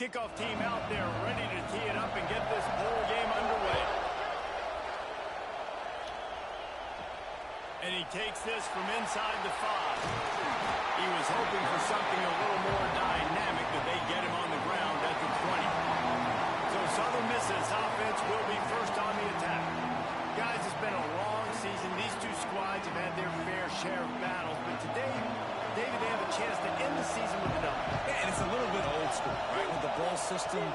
Kickoff team out there ready to tee it up and get this bowl game underway. And he takes this from inside the 5. He was hoping for something a little more dynamic, but they get him on the ground at the 20. So Southern Miss's offense will be first on the attack. Guys, it's been a long season. These two squads have had their fair share of battles, but today, David, they have a chance to end the season with a dub. Yeah, and it's a little bit old school, right? With the bowl system,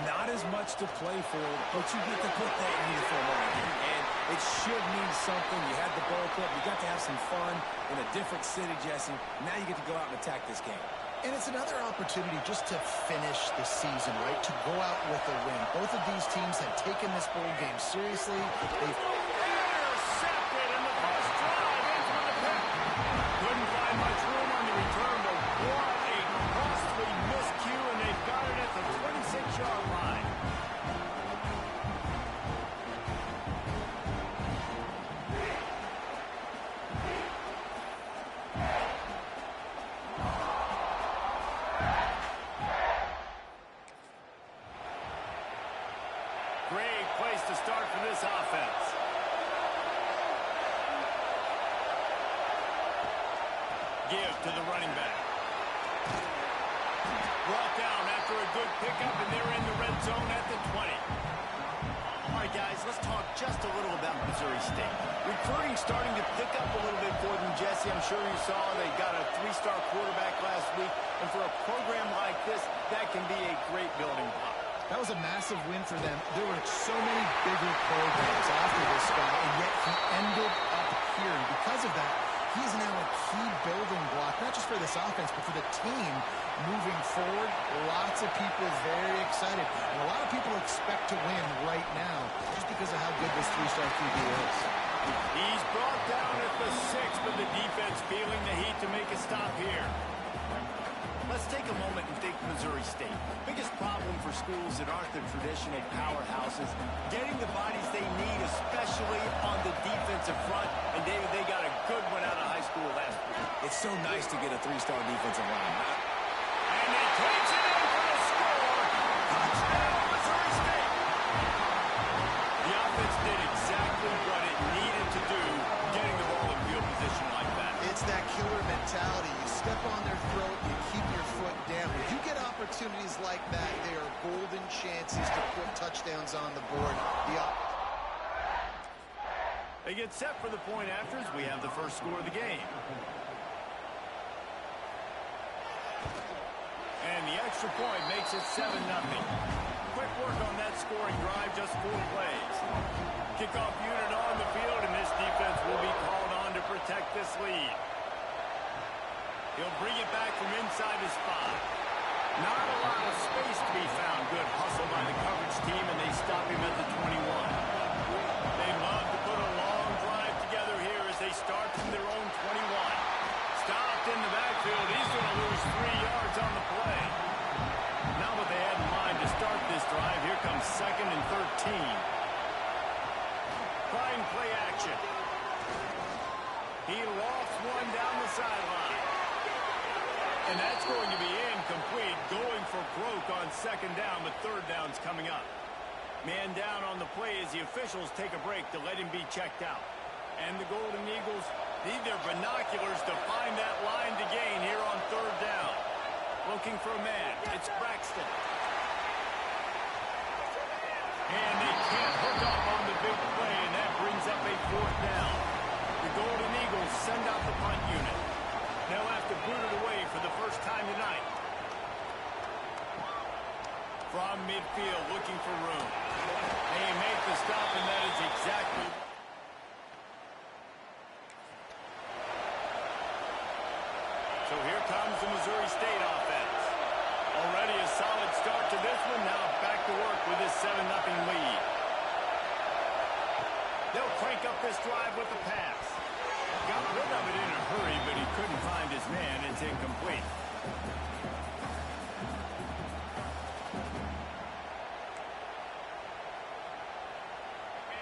not as much to play for, but you get to put that uniform on again. And it should mean something. You had the bowl cup. You got to have some fun in a different city, Jesse. Now you get to go out and attack this game. And it's another opportunity just to finish the season, right? To go out with a win. Both of these teams have taken this bowl game seriously. They've intercepted in the first drive into the pick. Couldn't find much room on the return, but what a costly miscue, and they've got it at the 26-yard line. Great place to start for this offense. Give to the running back. Brought down after a good pickup, and they're in the red zone at the 20. All right, guys, let's talk just a little about Missouri State. Recruiting starting to pick up a little bit for them, Jesse. I'm sure you saw they got a 3-star quarterback last week, and for a program like this, that can be a great building block. That was a massive win for them. There were so many bigger programs after this guy, and yet he ended up here. And because of that, he's now a key building block, not just for this offense, but for the team moving forward. Lots of people very excited. And a lot of people expect to win right now just because of how good this 3-star QB is. He's brought down at the 6, but the defense feeling the heat to make a stop here. Let's take a moment and think Missouri State. Biggest problem for schools that aren't the traditional powerhouses, getting the bodies they need, especially on the defensive front. And, David, they got a good one out of high school last week. It's so nice to get a 3-star defensive line. And he takes it in for the score. Touchdown, Missouri State. The offense did exactly what it needed to do, getting the ball in field position like that. It's that killer mentality. You step on their throat, you keep your foot down. When you get opportunities like that, they are golden chances to put touchdowns on the board. They get set for the point afters. We have the first score of the game. And the extra point makes it 7-0. Quick work on that scoring drive, just 4 plays. Kickoff unit on the field, and this defense will be called on to protect this lead. He'll bring it back from inside his 5. Not a lot of space to be found. Good hustle by the coverage team, and they stop him at the 21. They love to put a long drive together here as they start from their own 21. Stopped in the backfield. He's going to lose 3 yards on the play. Not what they had in mind to start this drive. Here comes 2nd and 13. Fine play action. He lofts one down the sideline. And that's going to be incomplete, going for broke on 2nd down, but 3rd down's coming up. Man down on the play as the officials take a break to let him be checked out. And the Golden Eagles need their binoculars to find that line to gain here on 3rd down. Looking for a man. It's Braxton. And they can't hook up on the big play, and that brings up a 4th down. The Golden Eagles send out the punt unit. They'll have to boot it away for the first time tonight. From midfield, looking for room. They make the stop, and that is exactly... So here comes the Missouri State offense. Already a solid start to this one. Now back to work with this 7-0 lead. They'll crank up this drive with the pass. Got rid of it in a hurry, but he couldn't find his man. It's incomplete.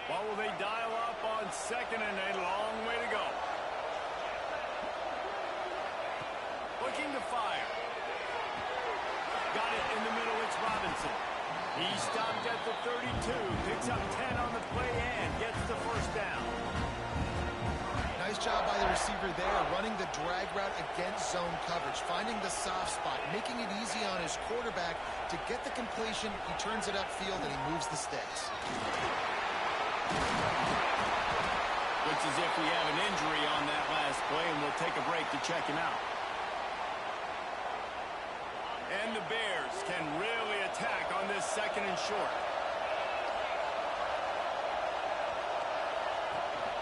What will they dial up on 2nd and a long way to go? Looking to fire. Got it in the middle. It's Robinson. Johnson. He stopped at the 32, picks up 10 on the play and gets the first down. Nice job by the receiver there, running the drag route against zone coverage, finding the soft spot, making it easy on his quarterback to get the completion. He turns it upfield and he moves the sticks. Looks as if we have an injury on that last play, and we'll take a break to check him out. And the Bears can really attack on this second and short.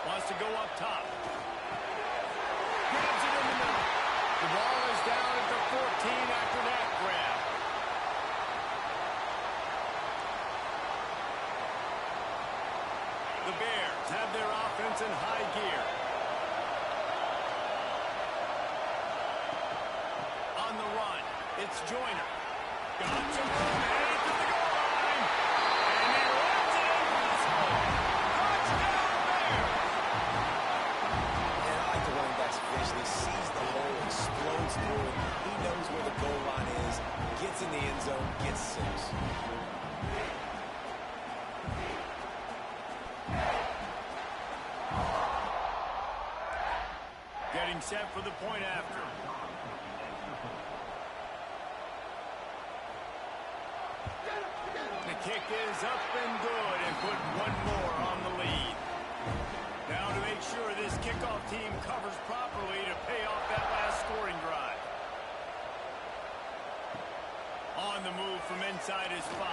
Wants to go up top. Grabs it in the middle. The ball is down at the 14 after that grab. The Bears have their offense in high gear. On the run, it's Joyner. Got some room, headed to the goal line. And he runs it in for the score. Touchdown, Bears! And I like the running back's vision. He sees the hole, explodes through it. He knows where the goal line is, gets in the end zone, gets 6. Getting set for the point after. The kick is up and good and put one more on the lead. Now to make sure this kickoff team covers properly to pay off that last scoring drive. On the move from inside his 5.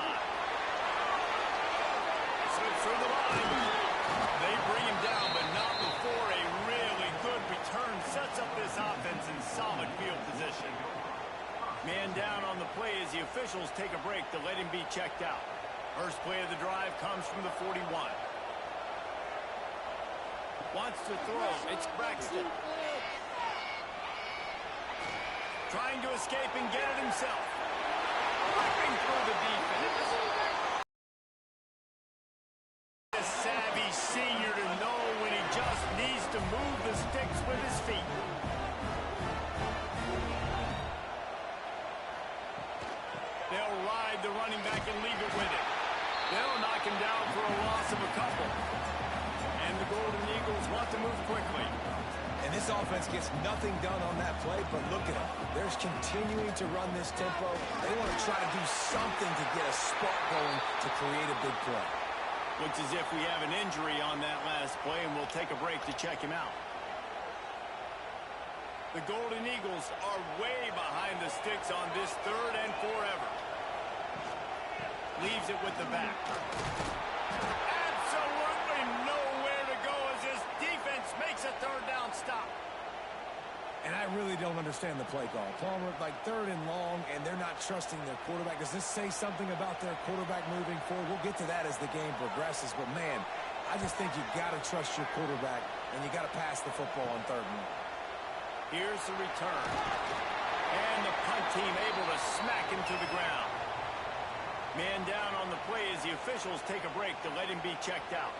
Slips through the line. They bring him down, but not before a really good return sets up this offense in solid field position. Man down on the play as the officials take a break to let him be checked out. First play of the drive comes from the 41. Wants to throw. It's Braxton. Trying to escape and get it himself. Ripping through the defense. A savvy senior to know when he just needs to move the sticks with his feet. They'll ride the running back and leave it with him. They'll knock him down for a loss of a couple. And the Golden Eagles want to move quickly. And this offense gets nothing done on that play, but look at them. They're continuing to run this tempo. They want to try to do something to get a spark going to create a big play. Looks as if we have an injury on that last play, and we'll take a break to check him out. The Golden Eagles are way behind the sticks on this third and forever. Leaves it with the back. Absolutely nowhere to go as this defense makes a third down stop. And I really don't understand the play call. Palmer, like 3rd and long, and they're not trusting their quarterback. Does this say something about their quarterback moving forward? We'll get to that as the game progresses. But, man, I just think you got to trust your quarterback, and you got to pass the football on 3rd and long. Here's the return. And the punt team able to smack him to the ground. Man down on the play as the officials take a break to let him be checked out.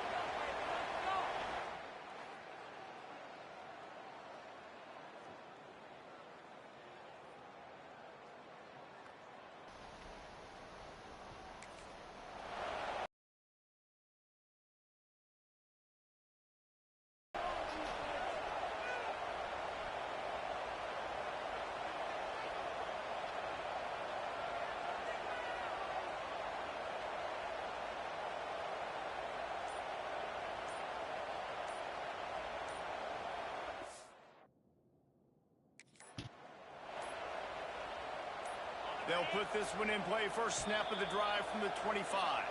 They'll put this one in play. First snap of the drive from the 25.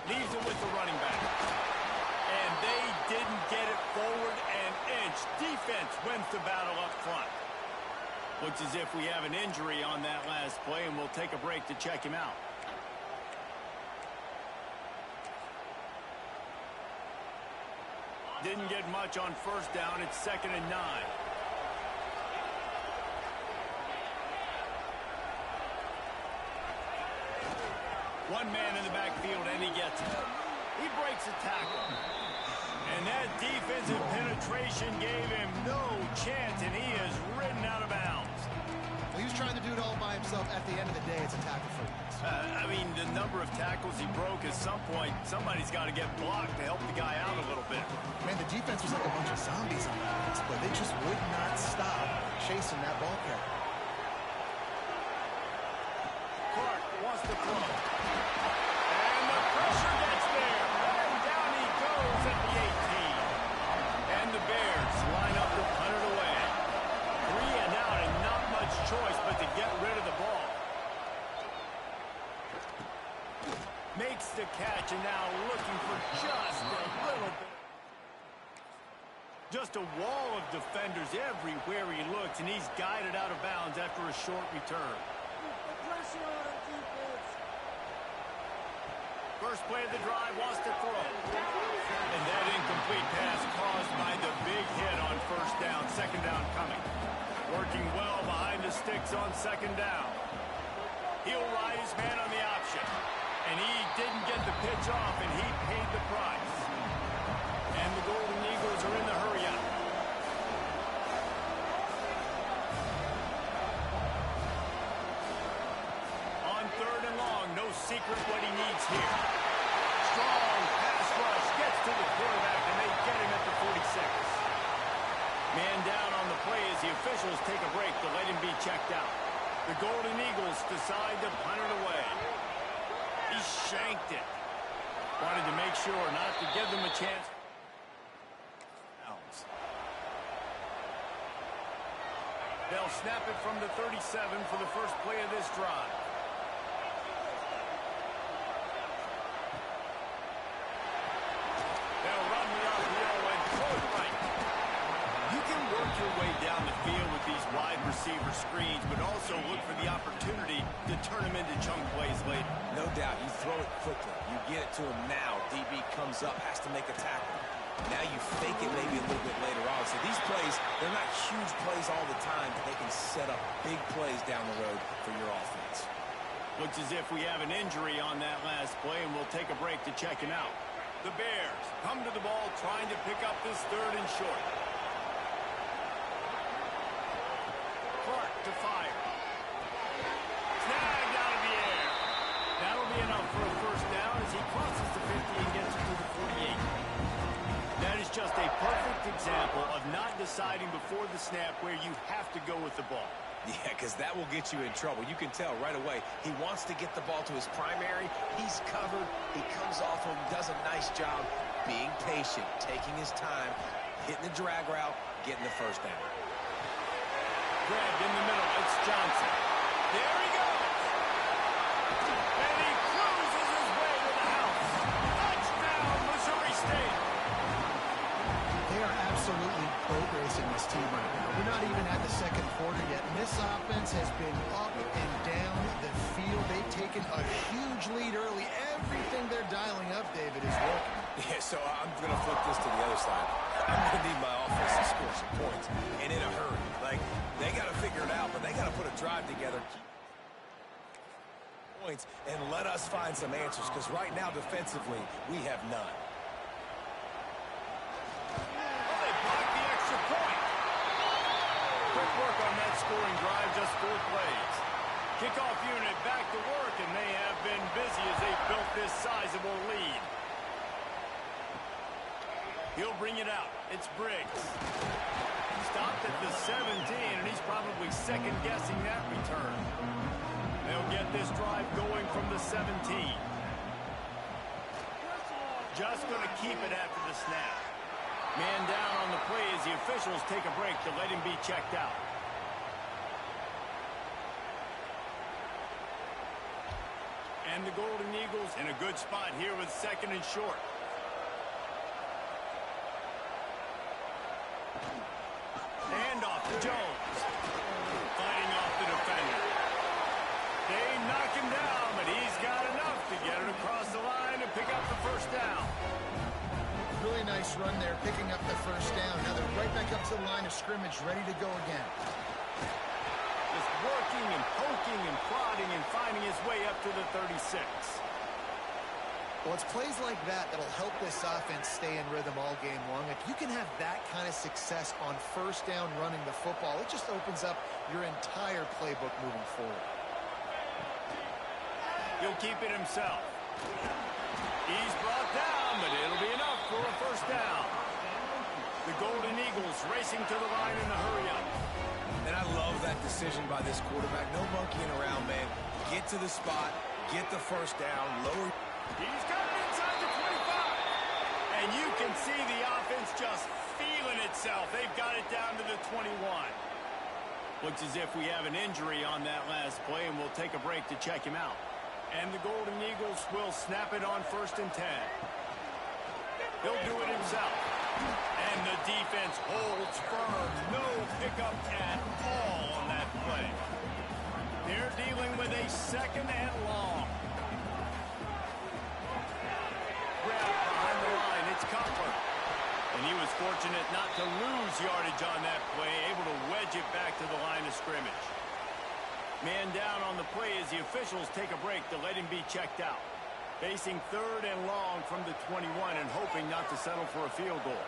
Leaves it with the running back. And they didn't get it forward an inch. Defense wins the battle up front. Looks as if we have an injury on that last play, and we'll take a break to check him out. Didn't get much on first down. It's 2nd and 9. One man in the backfield, and he gets it. He breaks a tackle. And that defensive penetration gave him no chance, and he is ridden out of bounds. Well, he was trying to do it all by himself. At the end of the day, it's a tackle for loss. I mean, the number of tackles he broke, at some point, somebody's got to get blocked to help the guy out a little bit. Man, the defense was like a bunch of zombies on offense, but they just would not stop chasing that ball carrier. Clark wants to throw. And the pressure gets there. And down he goes at the 18. And the Bears line up to punt it away. 3 and out, and not much choice but to get rid of the ball. Makes the catch, and now looking for just a little bit. Just a wall of defenders everywhere he looks, and he's guided out of bounds after a short return. First play of the drive, wants to throw. And that incomplete pass caused by the big hit on first down. Second down coming. Working well behind the sticks on second down. He'll ride his man on the option. And he didn't get the pitch off, and he paid the price. And the Golden Eagles are in the hurry-up. On third and long, no secret what he needs here. Strong pass rush, gets to the quarterback, and they get him at the 46. Man down on the play as the officials take a break to let him be checked out. The Golden Eagles decide to punt it away. He shanked it. Wanted to make sure not to give them a chance. They'll snap it from the 37 for the first play of this drive. They'll run the RPO and throw it right. You can work your way down the field with these wide receiver screens, but also look for the opportunity to turn them into chunk plays later. No doubt, you throw it quickly. You get it to him now. DB comes up, has to make a tackle. Now you fake it maybe a little bit later on. So these plays, they're not huge plays all the time, but they can set up big plays down the road for your offense. Looks as if we have an injury on that last play, and we'll take a break to check him out. The Bears come to the ball trying to pick up this third and short. Clark to fire. Snagged out of the air. That'll be enough for a first down as he crosses the 50 and gets it to the 48. That is just a perfect example of not deciding before the snap where you have to go with the ball. Yeah, because that will get you in trouble. You can tell right away he wants to get the ball to his primary. He's covered. He comes off him, does a nice job being patient, taking his time, hitting the drag route, getting the first down. Grabbed in the middle. It's Johnson. There he goes. And he cruises his way to the house. Touchdown, Missouri State. They are absolutely boat racing this team right now. We're not even at the second quarter yet, and this offense has been up and down the field. They've taken a huge lead early. Everything they're dialing up, David, is working. Yeah, so I'm going to flip this to the other side. I'm going to need my offense to score some points, and in a hurry. Like, they got to figure it out, but they got to put a drive together. Points, and let us find some answers, because right now, defensively, we have none. Quick work on that scoring drive, just 4 plays. Kickoff unit back to work, and they have been busy as they built this sizable lead. He'll bring it out. It's Briggs. Stopped at the 17, and he's probably second-guessing that return. They'll get this drive going from the 17. Just going to keep it after the snap. Man down on the play as the officials take a break to let him be checked out. And the Golden Eagles in a good spot here with second and short. Handoff to Jones. Fighting off the defender. They knock him down, but he's got enough to get it across the line and pick up the first down. Really nice run there, picking up the first down. Now they're right back up to the line of scrimmage, ready to go again. Just working and poking and prodding and finding his way up to the 36. Well, it's plays like that that'll help this offense stay in rhythm all game long. If you can have that kind of success on first down running the football, it just opens up your entire playbook moving forward. He'll keep it himself. He's brought down, but it'll be enough for a first down. The Golden Eagles racing to the line in a hurry-up. And I love that decision by this quarterback. No monkeying around, man. Get to the spot, get the first down, lower. He's got it inside the 25. And you can see the offense just feeling itself. They've got it down to the 21. Looks as if we have an injury on that last play, and we'll take a break to check him out. And the Golden Eagles will snap it on 1st and 10. He'll do it himself. And the defense holds firm. No pickup at all on that play. They're dealing with a 2nd and long. Grab behind the line. It's Cutler. And he was fortunate not to lose yardage on that play, able to wedge it back to the line of scrimmage. Man down on the play as the officials take a break to let him be checked out. Facing 3rd and long from the 21 and hoping not to settle for a field goal.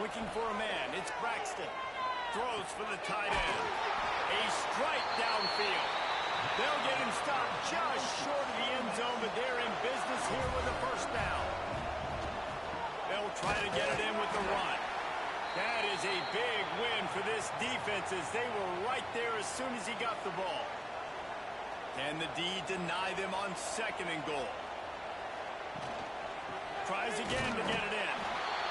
Looking for a man. It's Braxton. Throws for the tight end. A strike downfield. They'll get him stopped just short of the end zone, but they're in business here with a first down. They'll try to get it in with the run. That is a big win for this defense as they were right there as soon as he got the ball. Can the D deny them on 2nd and goal? Tries again to get it in.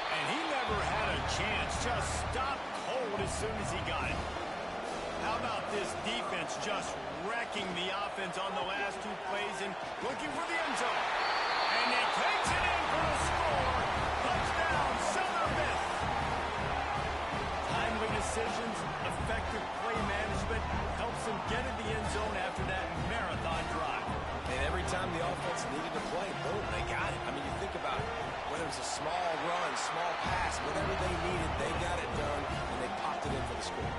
And he never had a chance. Just stopped cold as soon as he got it. How about this defense just wrecking the offense on the last 2 plays and looking for the end zone? And he takes it in for a score. Touchdown, Southern Miss. Timely decisions, effective play management helps them get in the end zone after that marathon drive. And every time the offense needed to play, boom, they got it. I mean, you think about it. Whether it was a small run, small pass, whatever they needed, they got it done, and they popped it in for the score.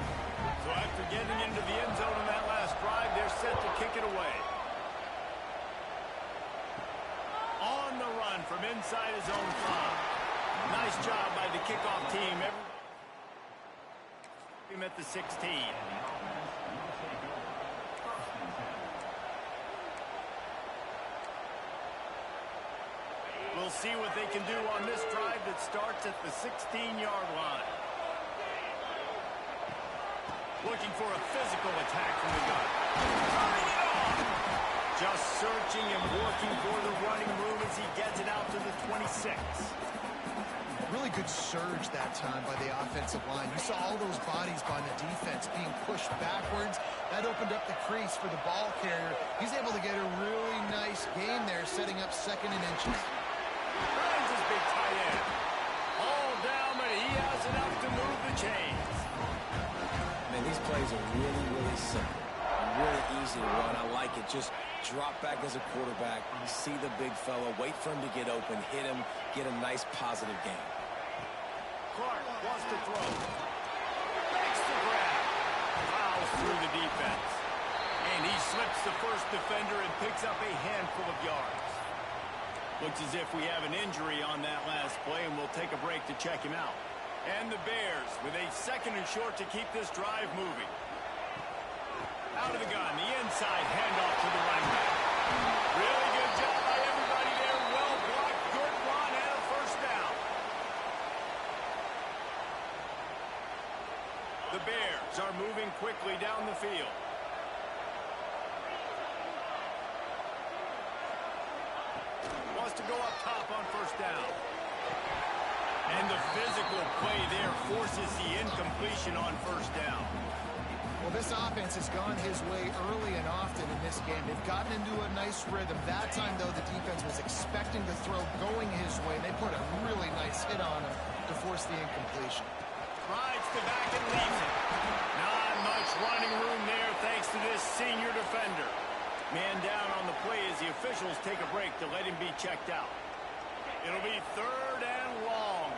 So after getting into the end zone on that last drive, they're set to kick it away. On the run from inside his own 5. Nice job by the kickoff team. Him at the 16. We'll see what they can do on this drive that starts at the 16-yard line. Looking for a physical attack from the gun. Turning it off. Just searching and working for the running room as he gets it out to the 26. Really good surge that time by the offensive line. You saw all those bodies by the defense being pushed backwards. That opened up the crease for the ball carrier. He's able to get a really nice gain there, setting up 2nd and inches. Finds his big tight end. All down, but he has enough to move the chains. Man, these plays are really, really simple. Really easy to run. I like it. Just drop back as a quarterback. You see the big fella. Wait for him to get open. Hit him. Get a nice positive gain. Clark wants to throw. Makes the grab. Fouls through the defense. And he slips the first defender and picks up a handful of yards. Looks as if we have an injury on that last play, and we'll take a break to check him out. And the Bears with a 2nd and short to keep this drive moving. Out of the gun, the inside handoff to the running back. Really good job by everybody there. Well blocked, good run, and a first down. The Bears are moving quickly down the field. Wants to go up top on first down. And the physical play there forces the incompletion on first down. Well, this offense has gone his way early and often in this game. They've gotten into a nice rhythm. That time, though, the defense was expecting the throw going his way. They put a really nice hit on him to force the incompletion. Rides to back and leaves it. Not much running room there thanks to this senior defender. Man down on the play as the officials take a break to let him be checked out. It'll be 3rd and long.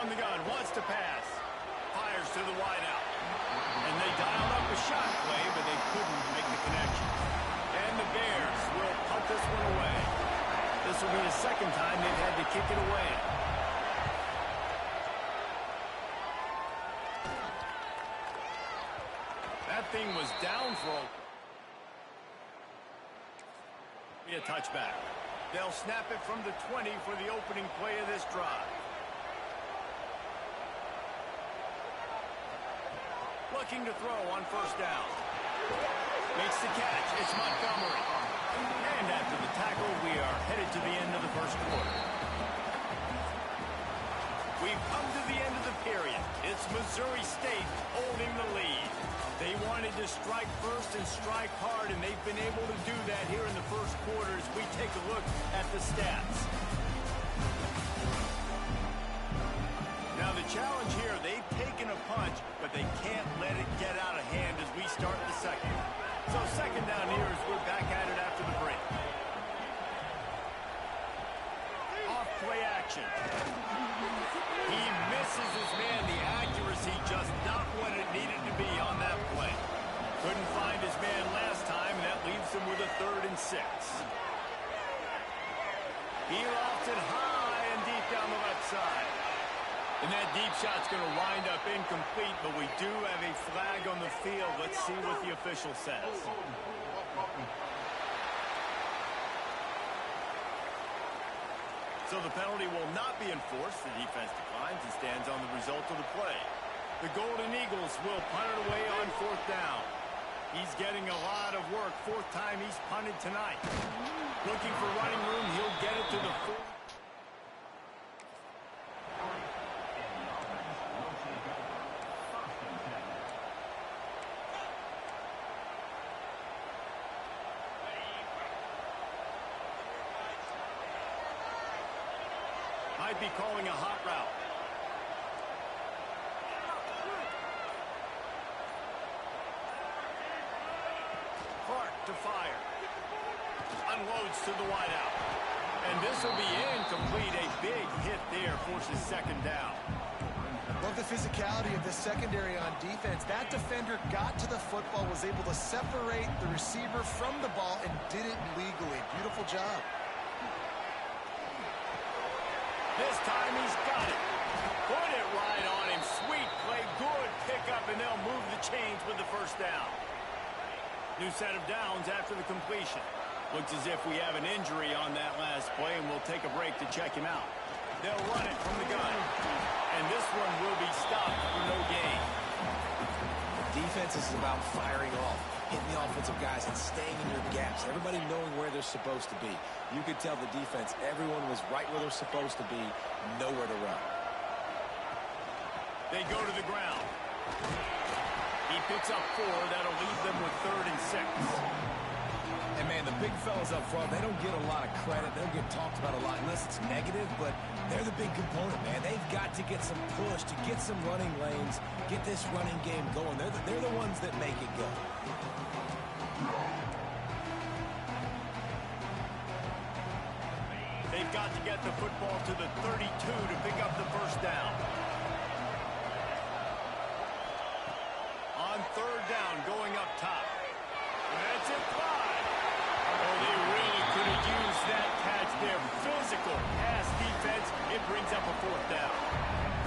From the gun, wants to pass. Fires to the wideout. And they dialed up a shot play, but they couldn't make the connection. And the Bears will punt this one away. This will be the second time they've had to kick it away. That thing was down for a touchback. They'll snap it from the 20 for the opening play of this drive. Looking to throw on first down. Makes the catch. It's Montgomery. And after the tackle, we are headed to the end of the first quarter. We've come to the end of the period. It's Missouri State holding the lead. They wanted to strike first and strike hard, and they've been able to do that here in the first quarter as we take a look at the stats. Now the challenge here, they've taken a punch, but they can't let it get out of hand as we start the second. So second down here as we're back at it after the break. Off play action. He misses his man. The accuracy just not what it needed to be on that play. Couldn't find his man last time, and that leaves him with a 3rd and 6. He lofts it high and deep down the left side. And that deep shot's going to wind up incomplete, but we do have a flag on the field. Let's see what the official says. So the penalty will not be enforced. The defense declines and stands on the result of the play. The Golden Eagles will punt it away on 4th down. He's getting a lot of work. 4th time he's punted tonight. Looking for running room. He'll get it to the 4. Might be calling a hot route. Clark to fire. Unloads to the wideout. And this will be incomplete. A big hit there forces 2nd down. Love the physicality of the secondary on defense. That defender got to the football, was able to separate the receiver from the ball, and did it legally. Beautiful job. This time he's got it. Put it right on him. Sweet play. Good pickup, and they'll move the chains with the 1st down. New set of downs after the completion. Looks as if we have an injury on that last play, and we'll take a break to check him out. They'll run it from the gun. And this one will be stopped for no gain. Defense is about firing off, hitting the offensive guys and staying in your gaps. Everybody knowing where they're supposed to be. You could tell the defense, everyone was right where they're supposed to be, nowhere to run. They go to the ground. He picks up 4. That'll leave them with 3rd and 6. And, man, the big fellas up front, they don't get a lot of credit. They don't get talked about a lot unless it's negative, but they're the big component, man. They've got to get some push, to get some running lanes, get this running game going. They're the ones that make it go. They've got to get the football to the 32 to pick up the 1st down. On 3rd down, going up top. And that's it, 5. Oh, they really could have used that catch there. Physical pass defense. It brings up a 4th down.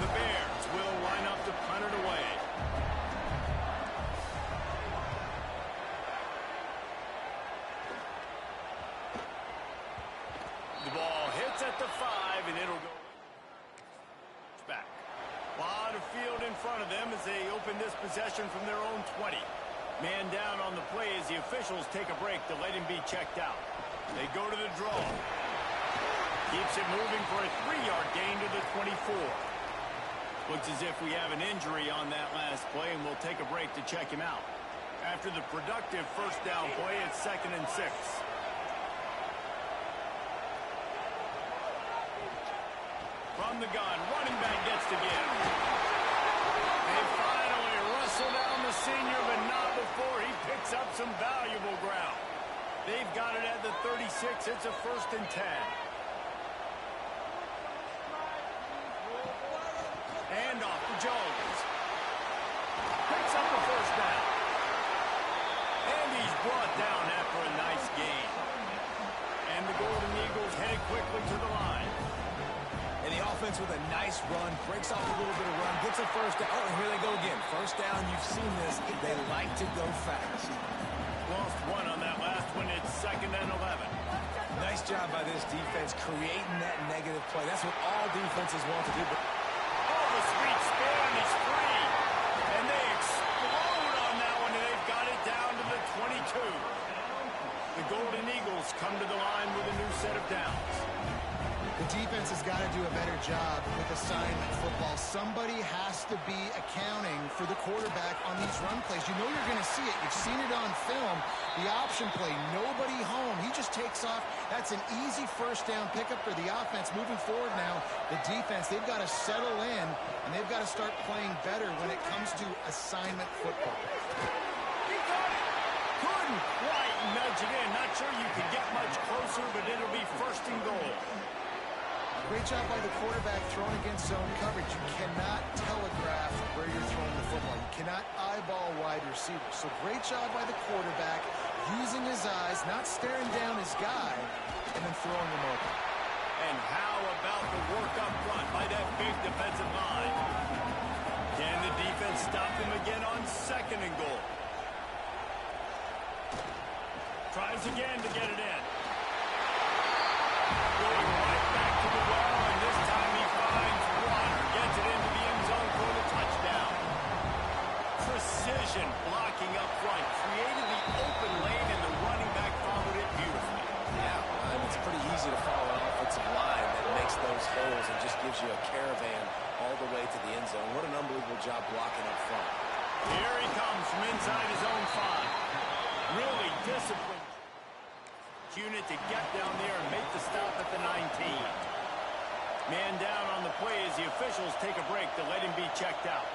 The Bears will line up to punt it away. The ball hits at the 5, and it'll go back. A lot of field in front of them as they open this possession from their own 20. Man down on the play as the officials take a break to let him be checked out. They go to the draw. Keeps it moving for a 3-yard gain to the 24. Looks as if we have an injury on that last play, and we'll take a break to check him out. After the productive 1st down play, it's 2nd and 6. From the gun, running back gets to give. They finally wrestle down the senior, but not before he picks up some valuable ground. They've got it at the 36. It's a 1st and 10. Jones. Picks up the first down. And he's brought down after a nice gain. And the Golden Eagles headed quickly to the line. And the offense with a nice run, breaks off a little bit of run, gets a first down. Oh, here they go again. First down, you've seen this. They like to go fast. Lost one on that last one. It's 2nd and 11. Nice job by this defense creating that negative play. That's what all defenses want to do. Oh, the sweet spin is free. And they explode on that one, and they've got it down to the 22. The Golden Eagles come to the line with a new set of downs. The defense has got to do a better job with assignment football. Somebody has to be accounting for the quarterback on these run plays. You know you're going to see it. You've seen it on film. The option play, nobody home. He just takes off. That's an easy first down pickup for the offense. Moving forward now, the defense, they've got to settle in, and they've got to start playing better when it comes to assignment football. He got it. Couldn't quite nudge it in. Not sure you could get much closer, but it'll be 1st and goal. Great job by the quarterback throwing against zone coverage. You cannot telegraph where you're throwing the football. You cannot eyeball wide receivers. So great job by the quarterback using his eyes, not staring down his guy, and then throwing him open. And how about the work up front by that big defensive line? Can the defense stop them again on 2nd and goal? Tries again to get it in. Going right back to the well, and this time he finds Water. Gets it into the end zone for the touchdown. Precision blocking up front. Created the open lane, and the running back followed it beautifully. Yeah, it's pretty easy to follow an offensive line that makes those holes and just gives you a caravan all the way to the end zone. What an unbelievable job blocking up front. Here he comes from inside his own 5. Really disciplined unit to get down there and make the stop at the 19. Man down on the play as the officials take a break to let him be checked out.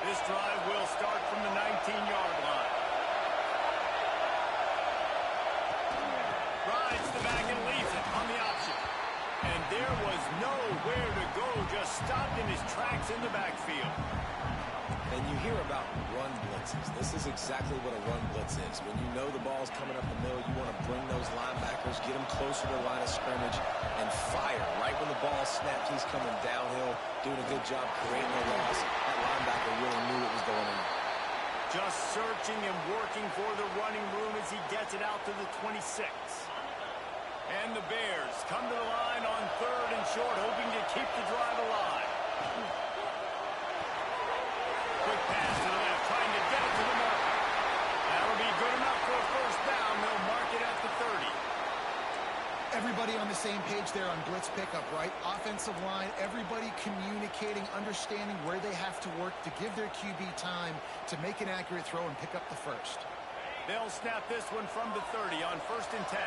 This drive will start from the 19-yard line. Rides the back and leaves it on the option. And there was nowhere to go, just stopped in his tracks in the backfield. And you hear about run blitzes. This is exactly what a run blitz is. When you know the ball's coming up the middle, you want to bring those linebackers, get them closer to the line of scrimmage, and fire. Right when the ball snapped, he's coming downhill, doing a good job creating a loss. That linebacker really knew what was going on. Just searching and working for the running room as he gets it out to the 26. And the Bears come to the line on 3rd and short, hoping to keep the drive alive. Quick pass to the left, trying to get it to the marker. That'll be good enough for a first down. They'll mark it at the 30. Everybody on the same page there on blitz pickup, right? Offensive line, everybody communicating, understanding where they have to work to give their QB time to make an accurate throw and pick up the first. They'll snap this one from the 30 on 1st and 10.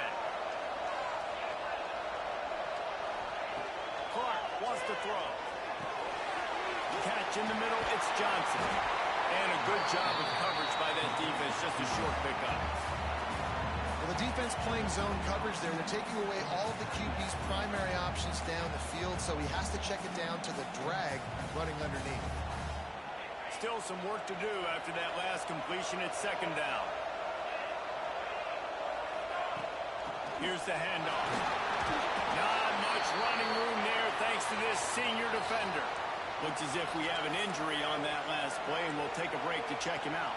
Clark wants to throw. Catch in the middle, it's Johnson. And a good job of coverage by that defense, just a short pickup. Well, the defense playing zone coverage there. They're taking away all of the QB's primary options down the field, so he has to check it down to the drag running underneath. Still some work to do after that last completion at 2nd down. Here's the handoff. Not much running room there thanks to this senior defender. Looks as if we have an injury on that last play, and we'll take a break to check him out.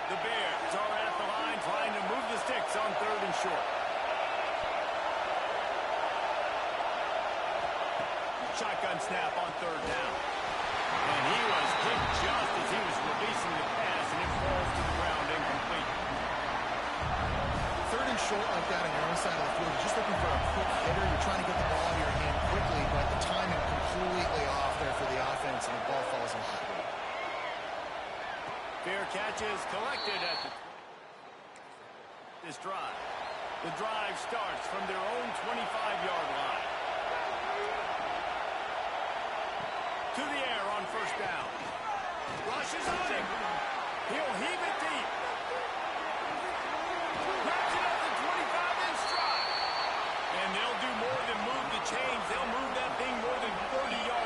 The Bears are at the line trying to move the sticks on 3rd and short. Shotgun snap on 3rd down. And he was hit just as he was releasing the pass, and it falls to the ground incomplete. 3rd and short like that on your own side of the field. You're just looking for a quick hitter. You're trying to get the ball out of your hand quickly, but the timing completely off there for the offense, and the ball falls incomplete. Fair catch is collected at the this drive. The drive starts from their own 25-yard line. To the air on 1st down. Rushes on him. He'll heave it deep. Grabs it at the 25 in stride. And they'll do more than move the chains. They'll move that thing more than 30 yards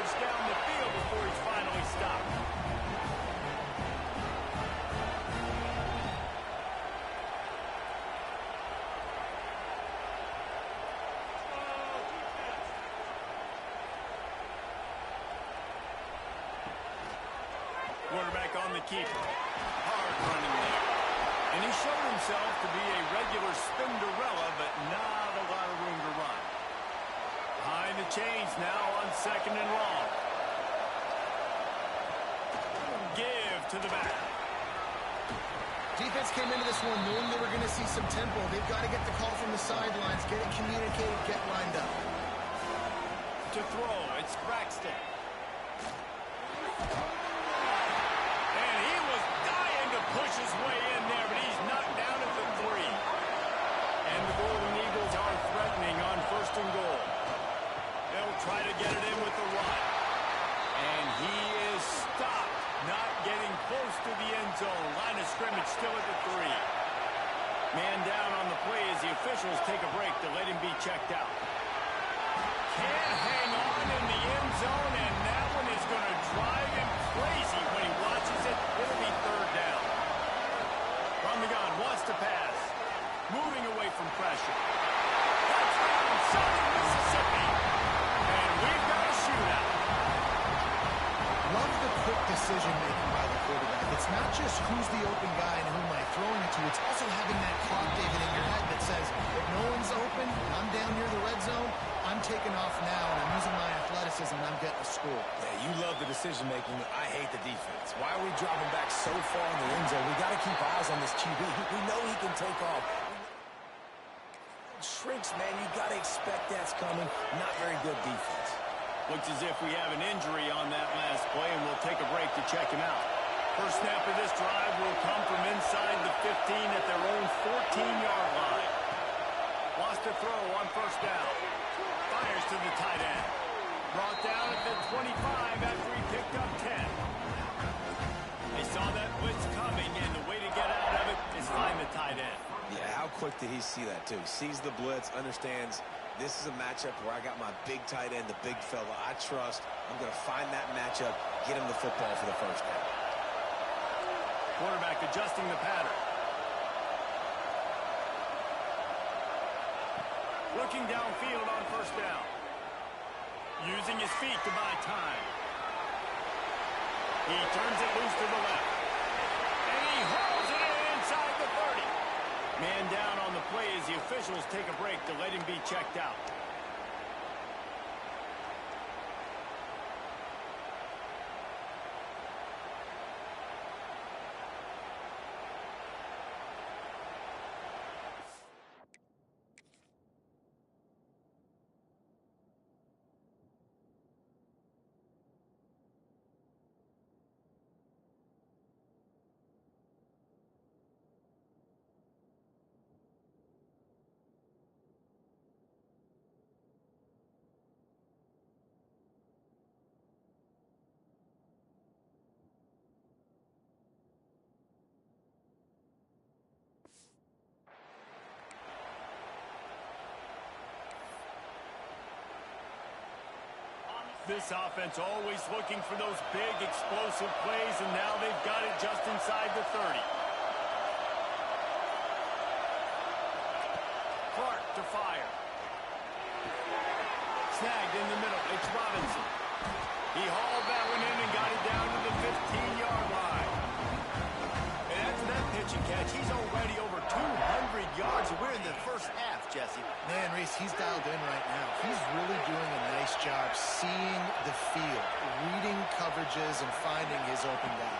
on the keeper. Hard running there. And he showed himself to be a regular Spinderella, but not a lot of room to run. Behind the chains now on 2nd and long. Give to the back. Defense came into this one knowing they were going to see some tempo. They've got to get the call from the sidelines, get it communicated, get lined up. To throw, it's Braxton. And he was dying to push his way in there, but he's knocked down at the 3. And the Golden Eagles are threatening on 1st and goal. They'll try to get it in with the run. And he is stopped, not getting close to the end zone. Line of scrimmage still at the 3. Man down on the play as the officials take a break to let him be checked out. Can't hang on in the end zone, and that one is going to drive him crazy when he watches it. It'll be 3rd down. From the gun, wants to pass. Moving away from pressure. Touchdown, Southern Mississippi. And we've got a shootout. Love the quick decision-making by the quarterback. It's not just who's the open guy and who am I throwing it to. It's also having that clock, David, in your head that says, if no one's open, I'm down near the red zone, I'm taking off now, and I'm using my athleticism, and I'm getting a score. Yeah, you love the decision-making. I hate the defense. Why are we dropping back so far in the end zone? We got to keep eyes on this QB. We know he can take off. Shrinks, man. You got to expect that's coming. Not very good defense. Looks as if we have an injury on that last play, and we'll take a break to check him out. First snap of this drive will come from inside the 15 at their own 14-yard line. Lost a throw on 1st down. Fires to the tight end. Brought down at the 25 after he picked up 10. They saw that blitz coming, and the way to get out of it is find the tight end. Yeah, how quick did he see that, too? Sees the blitz, understands this is a matchup where I got my big tight end, the big fella I trust. I'm going to find that matchup, get him the football for the 1st down. Quarterback adjusting the pattern. Looking downfield on 1st down. Using his feet to buy time. He turns it loose to the left. And he hauls it in inside the 30. Man down on the play as the officials take a break to let him be checked out. This offense always looking for those big, explosive plays, and now they've got it just inside the 30. Clark to fire. Snagged in the middle. It's Robinson. He hauled that one in and got it down to the 15-yard line. And after that pitch and catch, he's already over 200 yards. We're in the 1st half, Jesse. Man, Reese, he's dialed in right now. He's really doing a nice job seeing the field, reading coverages, and finding his open guy.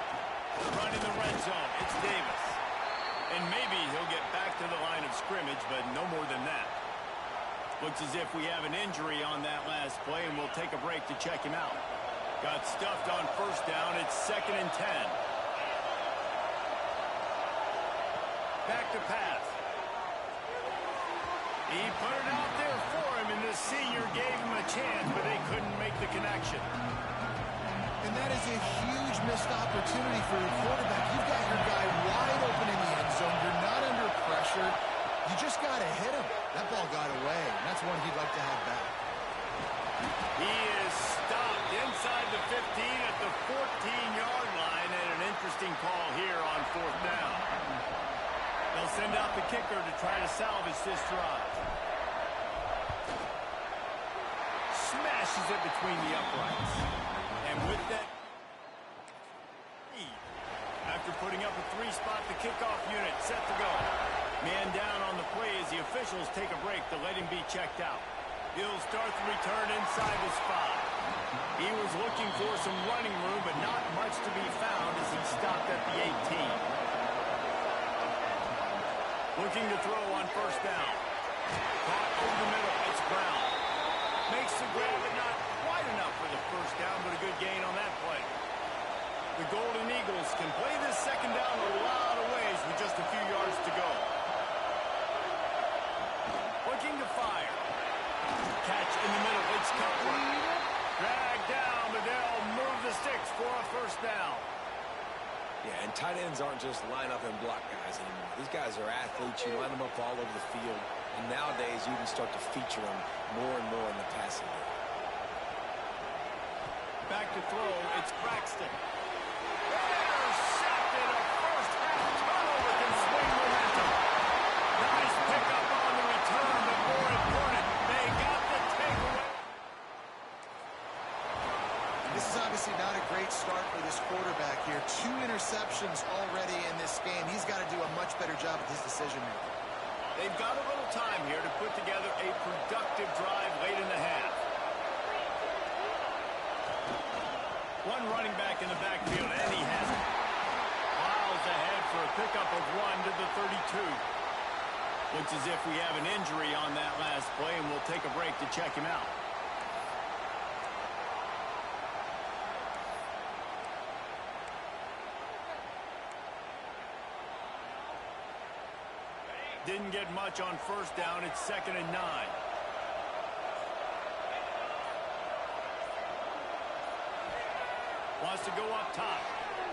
Run in the red zone. It's Davis. And maybe he'll get back to the line of scrimmage, but no more than that. Looks as if we have an injury on that last play, and we'll take a break to check him out. Got stuffed on 1st down. It's 2nd and 10. Back to pass. He put it out there for him, and the senior gave him a chance, but they couldn't make the connection. And that is a huge missed opportunity for your quarterback. You've got your guy wide open in the end zone. You're not under pressure. You just got to hit him. That ball got away, and that's one he'd like to have back. He is stopped inside the 15 at the 14-yard line, and an interesting call here on 4th down. They'll send out the kicker to try to salvage this drive. Smashes it between the uprights. And with that, after putting up a three-spot, the kickoff unit set to go. Man down on the play as the officials take a break to let him be checked out. He'll start the return inside the spot. He was looking for some running room, but not much to be found as he stopped at the 18. Looking to throw on first down. Caught over the middle. It's Brown. Makes the grab, but not quite enough for the first down, but a good gain on that play. The Golden Eagles can play this second down a lot of ways with just a few yards to go. Looking to fire. Catch in the middle. It's Cameron. Drag down, but they'll move the sticks for a first down. Yeah, and tight ends aren't just line up and block guys anymore. These guys are athletes. You line them up all over the field. And nowadays, you can start to feature them more and more in the passing game. Back to throw. It's Braxton. Intercepted. A first-half turnover can swing momentum. Nice pickup on the return, but more important, they got the takeaway. This is obviously not a great start for this quarterback here. 2 interceptions already in this game. He's got to do a much better job with his decision-making. They've got a little time here to put together a productive drive late in the half. One running back in the backfield, and he has it. Miles ahead for a pickup of 1 to the 32. Looks as if we have an injury on that last play, and we'll take a break to check him out. Didn't get much on first down. It's 2nd and 9. Wants to go up top.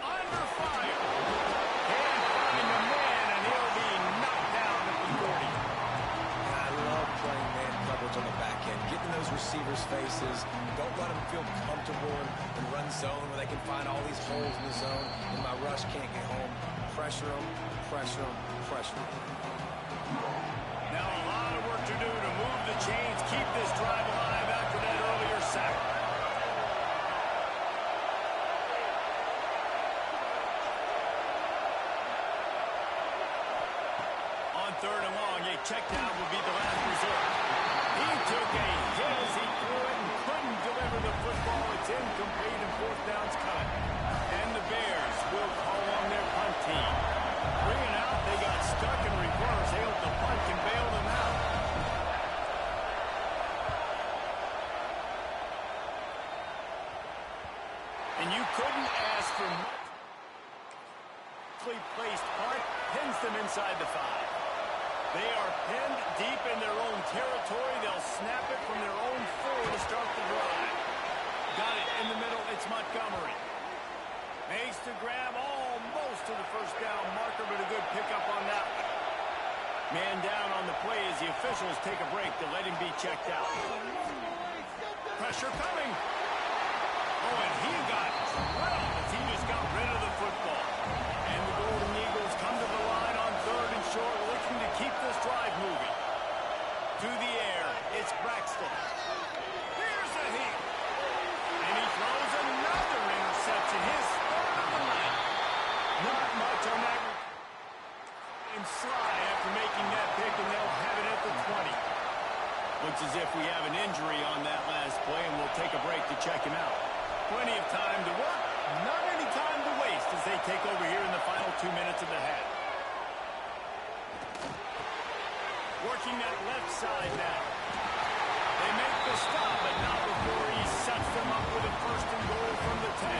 Under fire. Can't find the man, and he'll be knocked down at the 40. I love playing man coverage on the back end, getting those receivers' faces. Don't let them feel comfortable and run zone where they can find all these holes in the zone, and my rush can't get home. Pressure them, pressure them, pressure them. Now a lot of work to do to move the chains, keep this drive alive after that earlier sack. On 3rd and long, a check down will be the last resort. He took a hit as he threw it and couldn't deliver the football. It's incomplete and 4th down's coming. And the Bears will call on their punt team. Bringing out, they got stuck in reverse. They hope the punt can bail them out. And you couldn't ask for much. Placed punt pins them inside the 5. They are pinned deep in their own territory. They'll snap it from their own 4 to start the drive. Got it in the middle. It's Montgomery. Makes the grab almost to the first down marker, but a good pickup on that one. Man down on the play as the officials take a break to let him be checked out. Pressure coming. Oh, and he got drilled as he just got rid of the football. And the Golden Eagles come to the line on 3rd and short, looking to keep this drive moving. To the air, it's Braxton. Here's a hit. And he throws another interception. His third of the night. Not much on that. And Sly after making that pick, and they'll have it at the 20. Looks as if we have an injury on that last play, and we'll take a break to check him out. Plenty of time to work, not any time to waste as they take over here in the final 2 minutes of the half. Working that left side now. They make the stop, but not before he sets them up with a 1st and goal from the 10.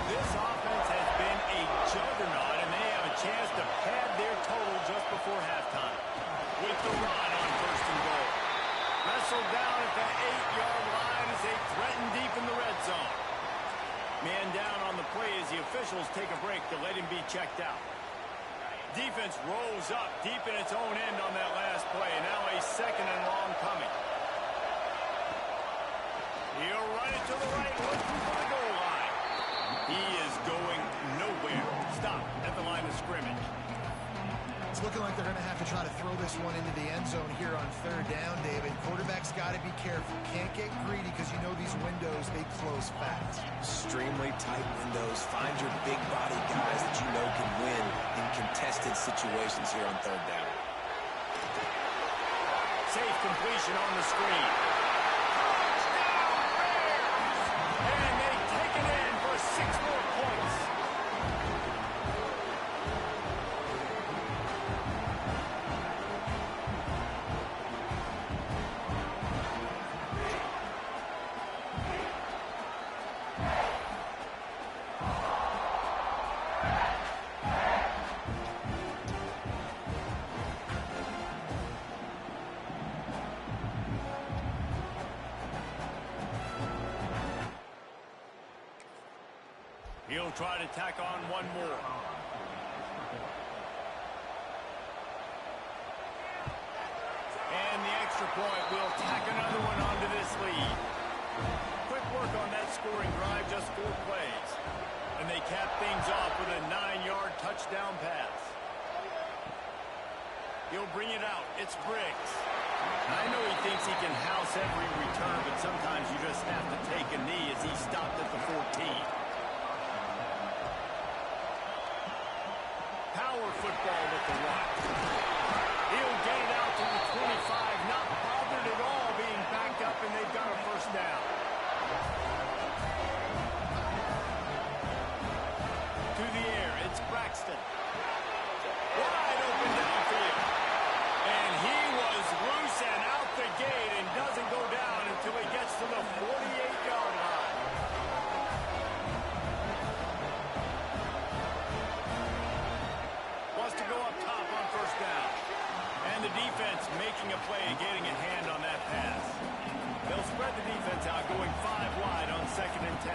This offense has been a juggernaut, and they have a chance to pad their total just before halftime. With the run on 1st and goal. Wrestled down at the 8-yard line as they threaten deep in the red zone. Man down on the play as the officials take a break to let him be checked out. Defense rolls up deep in its own end on that last play. Now a 2nd and long coming. He'll run it to the right, looking for the goal line. He is going nowhere. Stop at the line of scrimmage. It's looking like they're going to have to try to throw this one into the end zone here on third down, David. Quarterback's got to be careful. Can't get greedy because you know these windows, they close fast. Extremely tight windows. Find your big body guys that you know can win in contested situations here on third down. Safe completion on the screen. And they take it in for 6 more points. He'll try to tack on one more. And the extra point will tack another one onto this lead. Quick work on that scoring drive, just 4 plays. And they cap things off with a 9-yard touchdown pass. He'll bring it out. It's Briggs. I know he thinks he can house every return, but sometimes you just have to take a knee as he stopped at the 14. Power football with the one. He'll get it out to the 25, not bothered at all being backed up, and they've got a first down. To the air, it's Braxton. Wide open downfield. And he was loose and out the gate and doesn't go down until he gets to the 48-yard line. To go up top on first down. And the defense making a play and getting a hand on that pass. They'll spread the defense out, going 5 wide on 2nd and 10.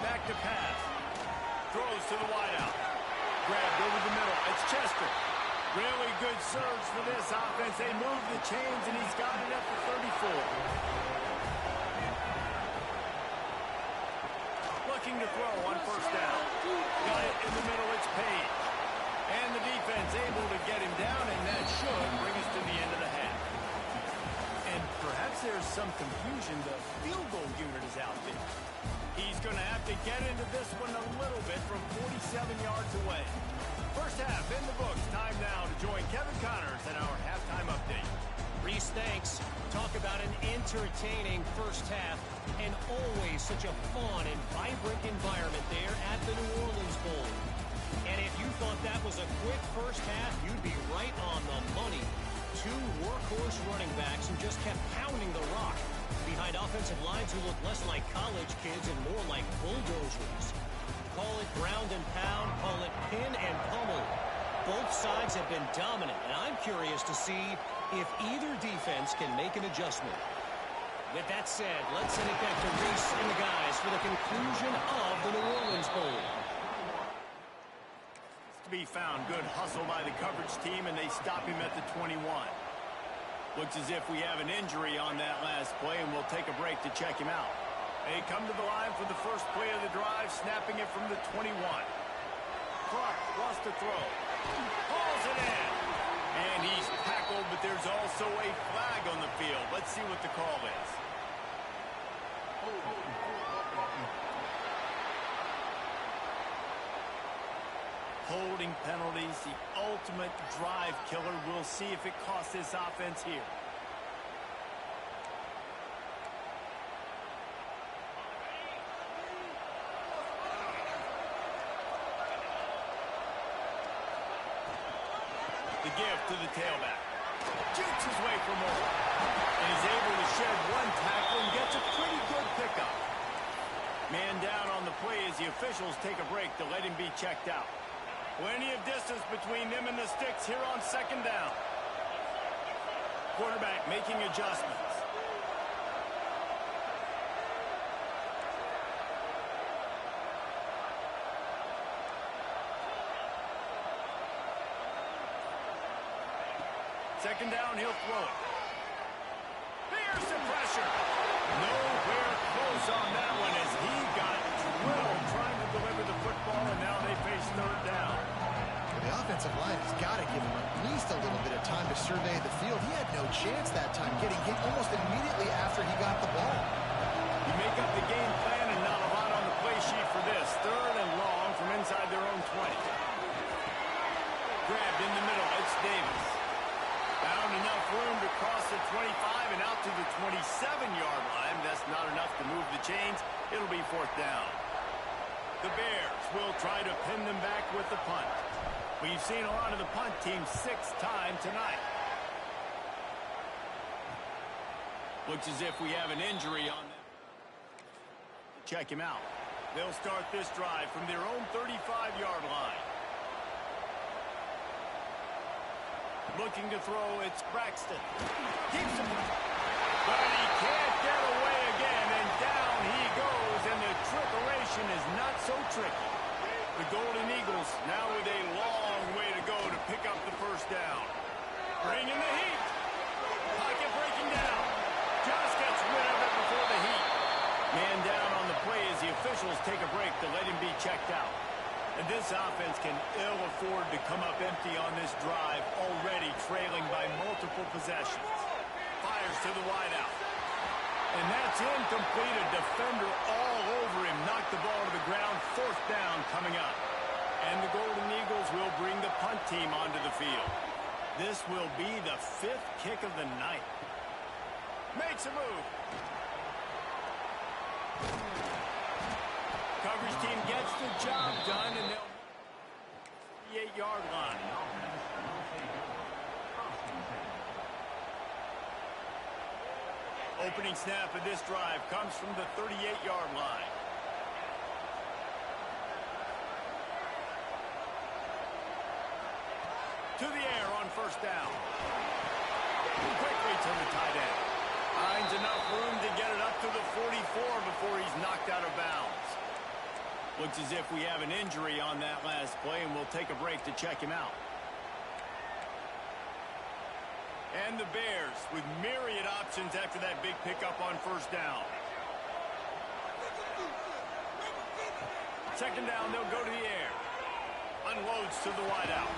Back to pass. Throws to the wideout. Grabbed over the middle. It's Chester. Really good surge for this offense. They move the chains, and he's got it at the 34. Looking to throw on first down. Got it in the middle, it's Payne. And the defense able to get him down, and that should bring us to the end of the half. And perhaps there's some confusion. The field goal unit is out there. He's going to have to get into this one a little bit from 47 yards away. First half in the books. Time now to join Kevin Connors in our halftime update. Reese, thanks. Talk about an entertaining first half and always such a fun and vibrant environment there at the New Orleans Bowl. And if you thought that was a quick first half, you'd be right on the money. 2 workhorse running backs who just kept pounding the rock behind offensive lines who look less like college kids and more like bulldozers. Call it ground and pound, call it pin and pummel. Both sides have been dominant, and I'm curious to see if either defense can make an adjustment. With that said, let's send it back to Reese and the guys for the conclusion of the New Orleans Bowl. To be found, good hustle by the coverage team, and they stop him at the 21. Looks as if we have an injury on that last play, and we'll take a break to check him out. They come to the line for the first play of the drive, snapping it from the 21. Clark wants to throw. Hauls it in. And he's tackled, but there's also a flag on the field. Let's see what the call is. Holding penalties, the ultimate drive killer. We'll see if it costs this offense here. The give to the tailback. Jukes his way for more. And he's able to shed one tackle and gets a pretty good pickup. Man down on the play as the officials take a break to let him be checked out. Plenty of distance between them and the sticks here on 2nd down. Quarterback making adjustments. Second down, he'll throw it. Here's the pressure. Nowhere close on that one as he got drilled trying to deliver the football, and now they face 3rd down. a chance that time, getting hit almost immediately after he got the ball. You make up the game plan and not a lot on the play sheet for this. 3rd and long from inside their own 20. Grabbed in the middle. It's Davis. Found enough room to cross the 25 and out to the 27-yard line. That's not enough to move the chains. It'll be 4th down. The Bears will try to pin them back with the punt. We've seen a lot of the punt team 6 times tonight. Looks as if we have an injury on them. Check him out. They'll start this drive from their own 35-yard line. Looking to throw, it's Braxton. Keeps him. But he can't get away again, and down he goes, and the trickeration is not so tricky. The Golden Eagles now with a long way to go to pick up the 1st down. Bringing the heat. Pocket breaking down. Just gets rid of it before the heat. Man down on the play as the officials take a break to let him be checked out. And this offense can ill afford to come up empty on this drive, already trailing by multiple possessions. Fires to the wideout. And that's incomplete. A defender all over him. Knocked the ball to the ground. 4th down coming up. And the Golden Eagles will bring the punt team onto the field. This will be the 5th kick of the night. Makes a move. Coverage team gets the job done, and they'll the 8-yard line. Opening snap of this drive comes from the 38-yard line. To the air on 1st down. Quickly to the tight end. Finds enough room to get it up to the 44 before he's knocked out of bounds. Looks as if we have an injury on that last play, and we'll take a break to check him out. And the Bears with myriad options after that big pickup on 1st down. 2nd down, they'll go to the air. Unloads to the wideout.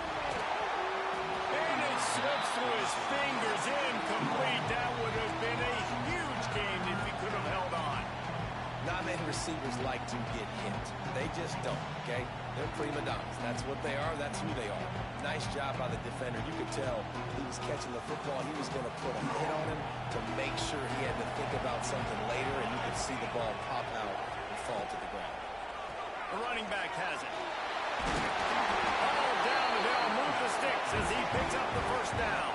And it slips through his fingers, incomplete. That would have been a huge game if he could have held on. Not many receivers like to get hit. They just don't, okay? They're prima donnas. That's what they are. That's who they are. Nice job by the defender. You could tell he was catching the football. He was going to put a hit on him to make sure he had to think about something later, and you could see the ball pop out and fall to the ground. The running back has it. Ball down, and they'll move the sticks as he picks up the 1st down.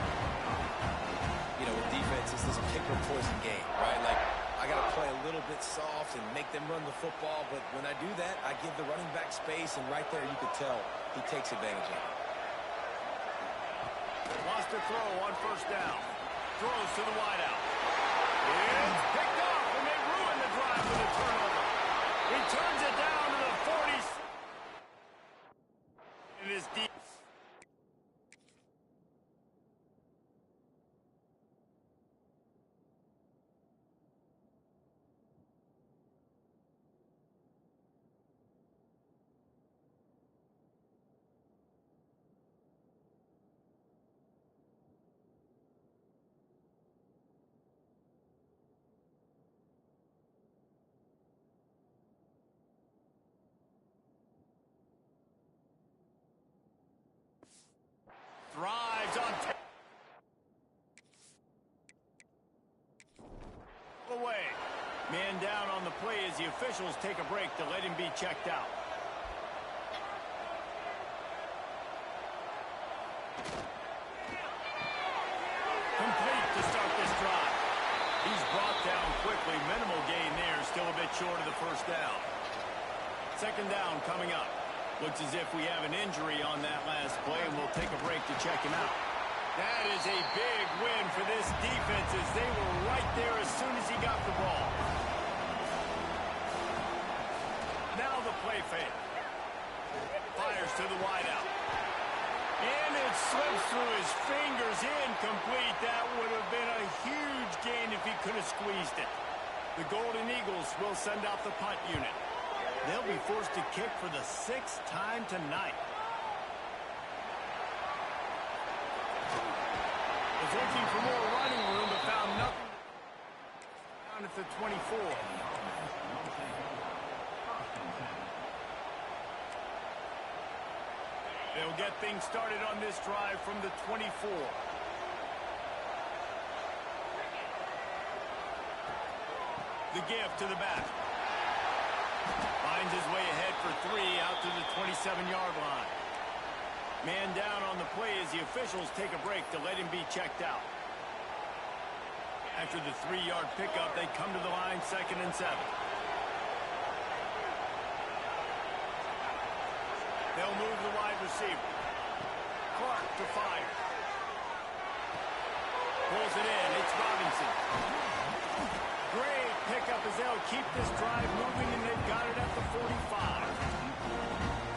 You know, with defense, this is a kick or poison game, right? Like, I got to play a little bit soft and make them run the football, but when I do that, I give the running back space, and right there you could tell he takes advantage of it. Lost a throw on 1st down. Throws to the wideout. It's picked off, and they ruin the drive with a turnover. He turns it down to the 40. It is deep. Thrives on away. Man down on the play as the officials take a break to let him be checked out. Complete to start this drive. He's brought down quickly. Minimal gain there. Still a bit short of the 1st down. 2nd down coming up. Looks as if we have an injury on that last play, and we'll take a break to check him out. That is a big win for this defense as they were right there as soon as he got the ball. Now the play fake. Fires to the wideout. And it slips through his fingers, incomplete. That would have been a huge gain if he could have squeezed it. The Golden Eagles will send out the punt unit. They'll be forced to kick for the 6th time tonight. Is looking for more run down at the 24. They'll get things started on this drive from the 24. The give to the back. Finds his way ahead for 3 out to the 27-yard line. Man down on the play as the officials take a break to let him be checked out. After the 3-yard pickup, they come to the line 2nd and 7. They'll move the wide receiver. Clark to fire. Pulls it in. It's Robinson. Great pickup as they'll keep this drive moving, and they've got it at the 45.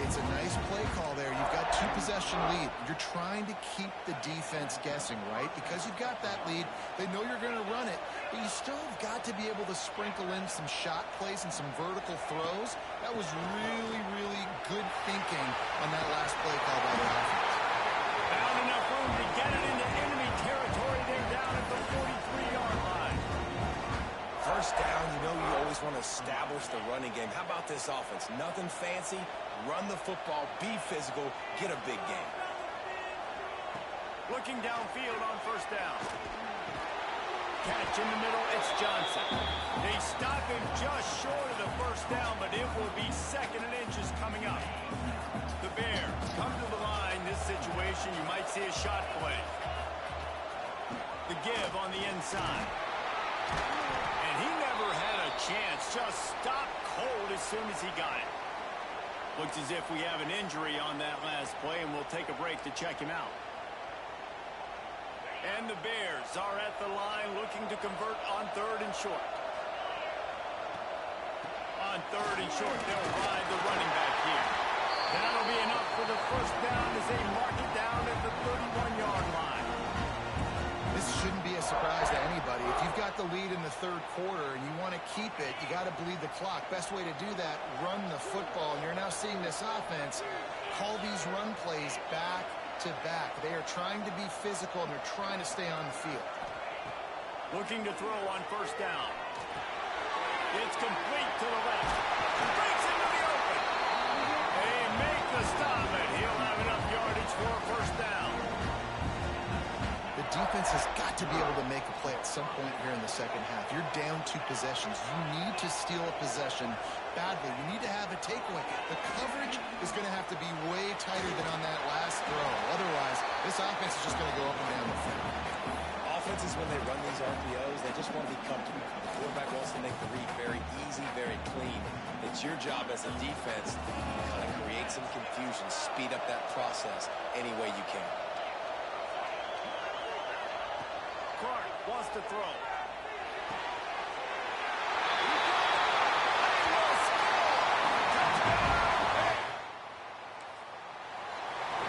It's a nice play call there. You've got 2-possession lead. You're trying to keep the defense guessing, right? Because you've got that lead. They know you're going to run it, but you still have got to be able to sprinkle in some shot plays and some vertical throws. That was really, really good thinking on that last play call by the offense. Found enough room to get it into enemy territory. They're down at the 43-yard line. First down, you know you always want to establish the running game. How about this offense? Nothing fancy. Run the football, be physical, get a big game. Looking downfield on first down. Catch in the middle, it's Johnson. They stop him just short of the first down, but it will be 2nd and inches coming up. The Bears come to the line. This situation, you might see a shot play. The give on the inside. And he never had a chance. Just stopped cold as soon as he got it. Looks as if we have an injury on that last play, and we'll take a break to check him out. And the Bears are at the line looking to convert on 3rd and short. On 3rd and short, they'll ride the running back here. That'll be enough for the first down as they mark it down at the 31-yard line. This shouldn't be a surprise to anybody. If you've got the lead in the 3rd quarter and you want to keep it, you got to bleed the clock. Best way to do that, run the football. And you're now seeing this offense call these run plays back to back. They are trying to be physical, and they're trying to stay on the field. Looking to throw on first down. It's complete to the left. Breaks into the open. They make the stop, and he'll have enough yardage for a first down. The defense has got to be able to make a play at some point here in the second half. You're down 2 possessions. You need to steal a possession badly. You need to have a takeaway. The coverage is going to have to be way tighter than on that last throw. Otherwise, this offense is just going to go up and down the field. Offenses, when they run these RPOs, they just want to be comfortable. The quarterback wants to make the read very easy, very clean. It's your job as a defense to kind of create some confusion, speed up that process any way you can. Clark wants to throw.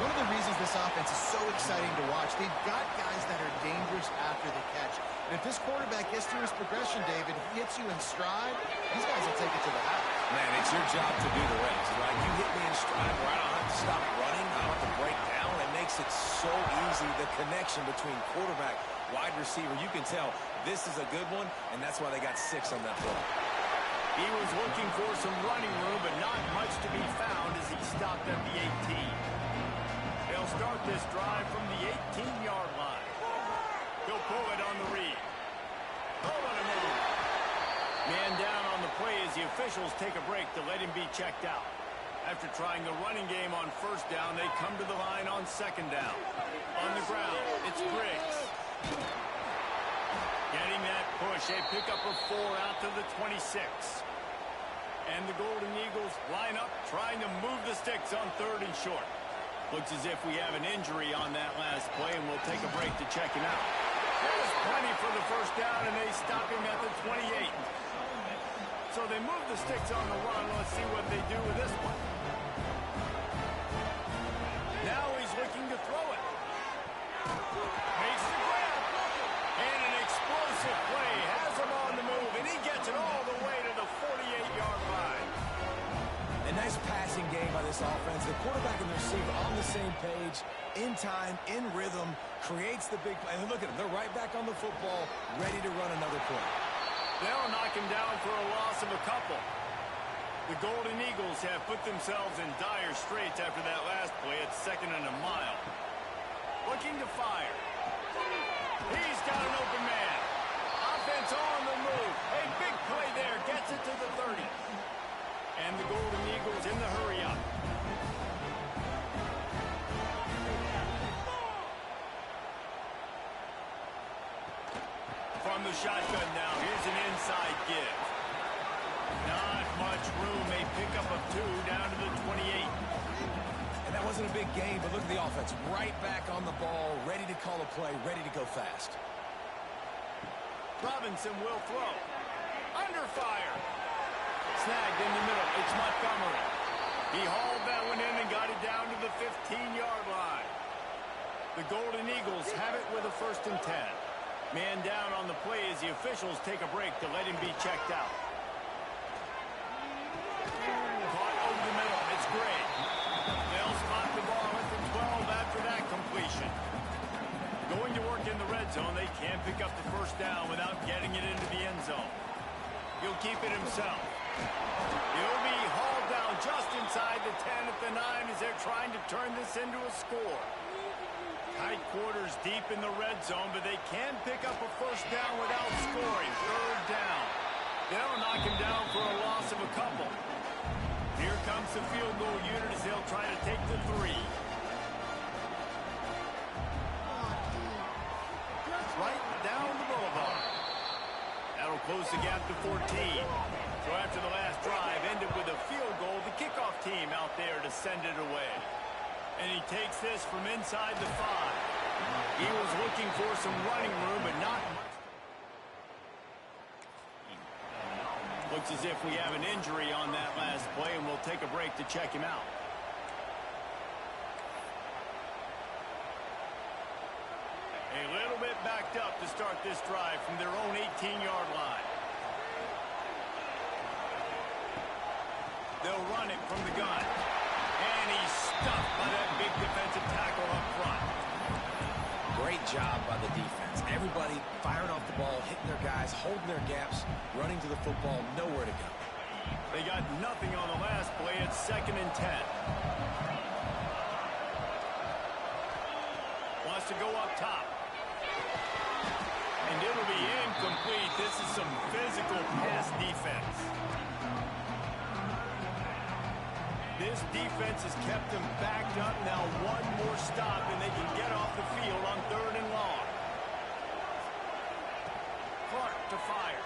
One of the reasons this offense is so exciting to watch, they've got guys that are dangerous after the catch. And if this quarterback gets through his progression, David, he hits you in stride, these guys will take it to the house. Man, it's your job to do the rest, right? You hit me in stride where I don't have to stop running, I don't have to break down. It makes it so easy, the connection between quarterback, wide receiver. You can tell this is a good one, and that's why they got 6 on that play. He was looking for some running room, but not much to be found as he stopped at the 18. They'll start this drive from the 18-yard line. He'll pull it on the read. Oh, what a move. Man down on the play as the officials take a break to let him be checked out. After trying the running game on first down, they come to the line on second down. On the ground, it's Briggs. Getting that push, a pickup of 4 out to the 26. And the Golden Eagles line up, trying to move the sticks on 3rd and short. Looks as if we have an injury on that last play, and we'll take a break to check him out. There's plenty for the first down, and they stop him at the 28. So they move the sticks on the run. Let's see what they do with this one. Now he's looking to throw it. Makes the grab. And an explosive play. Has him on the move, and he gets it all the way to the 48-yard line. A nice passing game by this offense. The quarterback and the receiver on the same page, in time, in rhythm, creates the big play. And look at them. They're right back on the football, ready to run another play. They'll knock him down for a loss of a couple. The Golden Eagles have put themselves in dire straits after that last play at 2nd and a mile. Looking to fire. He's got an open man. Offense on the move. A big play there. Gets it to the 30. And the Golden Eagles in the hurry-up. From the shotgun now, here's an inside give. Not much room. A pickup of 2 down to the 28. And that wasn't a big game, but look at the offense. Right back on the ball, ready to call a play, ready to go fast. Robinson will throw. Under fire. Snagged in the middle. It's Montgomery. He hauled that one in and got it down to the 15-yard line. The Golden Eagles have it with a 1st and 10. Man down on the play as the officials take a break to let him be checked out. Caught over the middle. It's Gray. They'll spot the ball at the 12 after that completion. Going to work in the red zone. They can't pick up the 1st down without getting it into the end zone. He'll keep it himself. He'll be hauled down just inside the 10 at the 9 as they're trying to turn this into a score. Tight quarters deep in the red zone, but they can pick up a 1st down without scoring. 3rd down. They'll knock him down for a loss of a couple. Here comes the field goal unit as they'll try to take the 3. Right down the boulevard. That'll close the gap to 14. So after the last drive ended with a field goal, the kickoff team out there to send it away. And he takes this from inside the 5. He was looking for some running room, but not much. Looks as if we have an injury on that last play, and we'll take a break to check him out. A little bit backed up to start this drive from their own 18-yard line. They'll run it from the gun. And he's stuffed by that big defensive tackle up front. Great job by the defense. Everybody firing off the ball, hitting their guys, holding their gaps, running to the football, nowhere to go. They got nothing on the last play. It's 2nd and 10. Wants to go up top. And it'll be incomplete. This is some physical pass defense. This defense has kept them backed up. Now one more stop, and they can get off the field on 3rd and long. Clark to fire.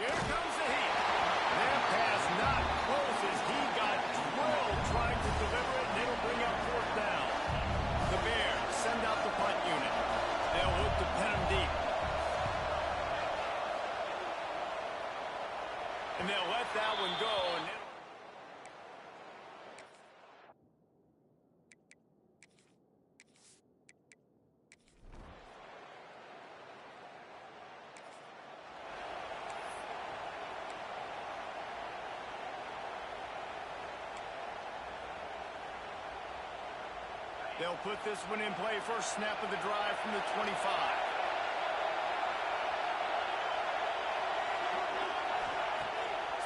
Here comes the heat. That pass not close as he got drilled trying to deliver it, and it'll bring up 4th down. The Bears send out the punt unit. They'll look to pin him deep. And they'll let that one go. And they'll put this one in play. First snap of the drive from the 25.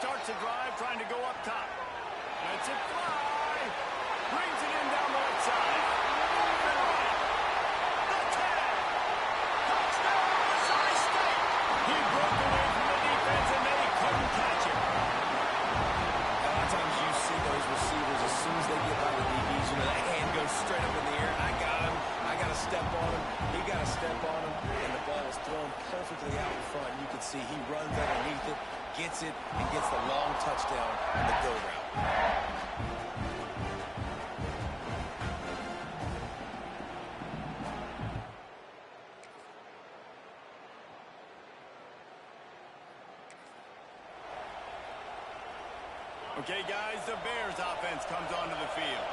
Starts the drive, trying to go up top. Lets it fly. Brings it in down the left side. Off and right. The 10. Touchdown, Missouri State. He broke away from the defense, and they couldn't catch him. A lot of times you see those receivers, as soon as they get by the DBs, you know, that hand goes straight up in the air. I got him. I got to step on him. He got to step on him. And the ball was thrown perfectly out in front. You can see he runs underneath it, gets it, and gets the long touchdown on the go route. Okay, guys, the Bears offense comes onto the field.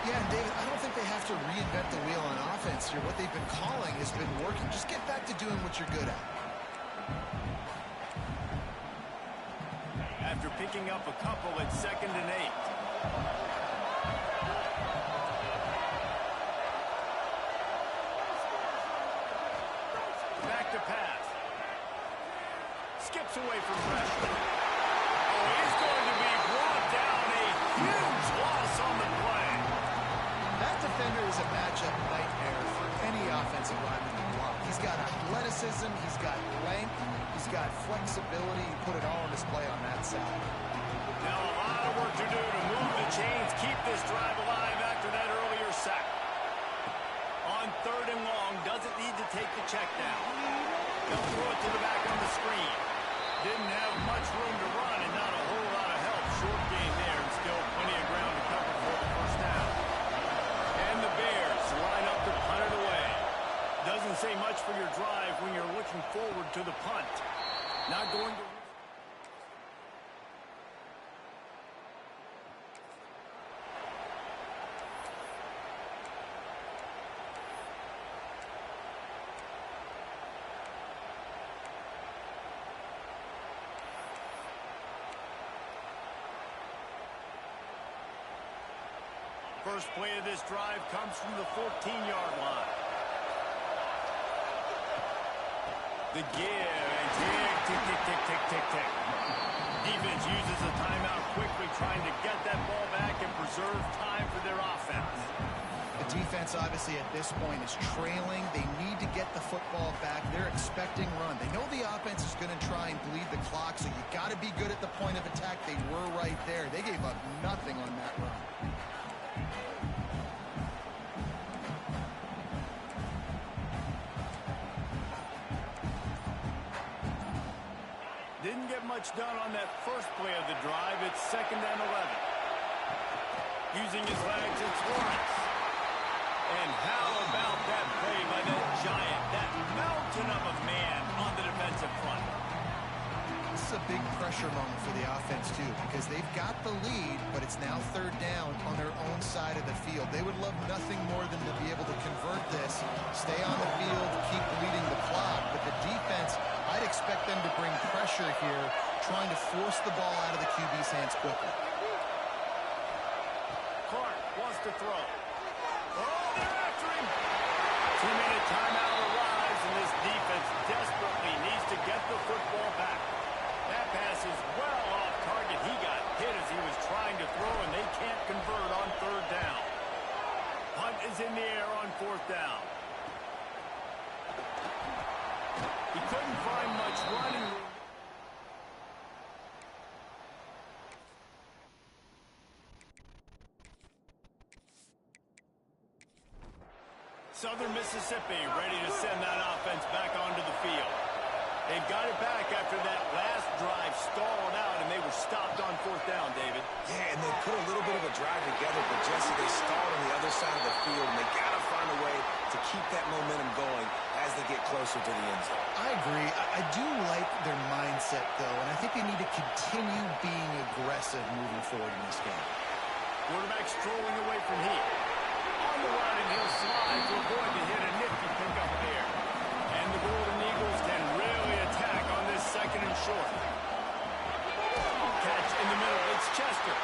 Yeah, and David, I don't think they have to reinvent the wheel on offense here. What they've been calling has been working. Just get back to doing what you're good at. After picking up a couple at 2nd and 8. Back to pass. skips away from pressure. Oh, he's going to be brought down. A huge loss on the play. That defender is a matchup nightmare for any offensive lineman to block. He's got athleticism, he's got length, he's got flexibility. He put it all on display on that side. Now a lot of work to do to move the chains, keep this drive alive after that earlier sack. On 3rd and long, doesn't need to take the check down. They'll throw it to the back on the screen. Didn't have much room to run and not a whole lot of help. Short game there and still plenty of ground to cover for the first down. And the Bears line up to punt it away. Doesn't say much for your drive when you're looking forward to the punt. Not going to... First play of this drive comes from the 14-yard line. The give and tick. Defense uses a timeout quickly, trying to get that ball back and preserve time for their offense. The defense, obviously, at this point is trailing. They need to get the football back. They're expecting run. They know the offense is going to try and bleed the clock, so you got to be good at the point of attack. They were right there. They gave up nothing on that run. Didn't get much done on that first play of the drive. It's 2nd and 11. Using his legs, it's Lawrence. And how about that play by that giant, that mountain of a man on the defensive front? This is a big pressure moment for the offense, too, because they've got the lead, but it's now 3rd down on their own side of the field. They would love nothing more than to be able to convert this, stay on the field, keep bleeding the clock. But the defense, I'd expect them to bring pressure here, trying to force the ball out of the QB's hands quickly. Clark wants to throw. Oh, they're after him. 2-minute timeout arrives, and this defense desperately needs to get the football back. That pass is well off target. He got hit as he was trying to throw, and they can't convert on 3rd down. Punt is in the air on 4th down. He couldn't find much running room. Southern Mississippi ready to send that offense back onto the field. They've got it back after that last drive stalled out, and they were stopped on 4th down, David. Yeah, and they put a little bit of a drive together, but Jesse, they stalled on the other side of the field, and they got to find a way to keep that momentum going as they get closer to the end zone. I agree. I do like their mindset, though, and I think they need to continue being aggressive moving forward in this game. Quarterback strolling away from here. On the run, and he'll slide to avoid the hit. A nifty pickup there. And the Golden Eagles can really attack on this 2nd and short. Catch in the middle. It's Chester.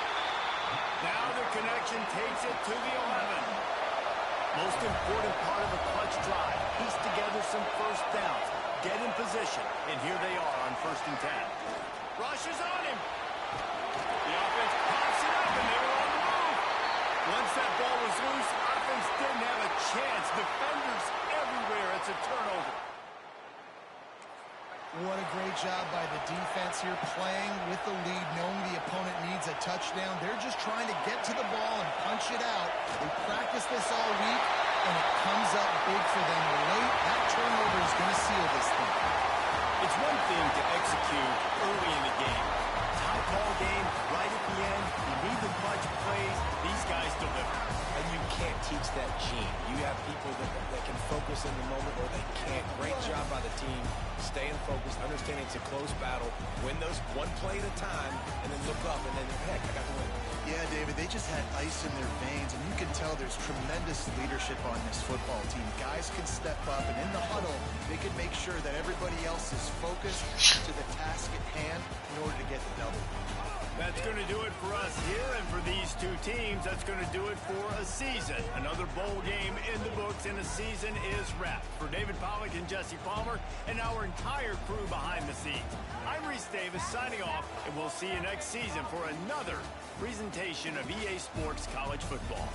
Now the connection takes it to the 11. Most important part of a clutch drive. Piece together some first downs. Get in position. And here they are on 1st and 10. Rush is on him. The offense pops it up, and they were on the move. Once that ball was loose, offense didn't have a chance. Defenders everywhere. It's a turnover. What a great job by the defense here, playing with the lead, knowing the opponent needs a touchdown. They're just trying to get to the ball and punch it out. They practice this all week, and it comes up big for them late. That turnover is going to seal this thing. It's one thing to execute early in the game. Tie ball game right at the end. You need the clutch plays. These guys deliver. And you can't teach that gene. You have people that can focus in the moment or they can't. Great job by the team. Staying focused, understanding it's a close battle. Win those one play at a time, and then look up, and then, heck, I got the win. Yeah, David, they just had ice in their veins, and you can tell there's tremendous leadership on this football team. Guys can step up, and in the huddle, they can make sure that everybody else is focused to the task at hand in order to get the double. That's going to do it for us here, and for these two teams, that's going to do it for a season. Another bowl game in the books. weeks and the season is wrapped. For David Pollack and Jesse Palmer and our entire crew behind the scenes, I'm Reese Davis signing off, and we'll see you next season for another presentation of EA Sports College Football.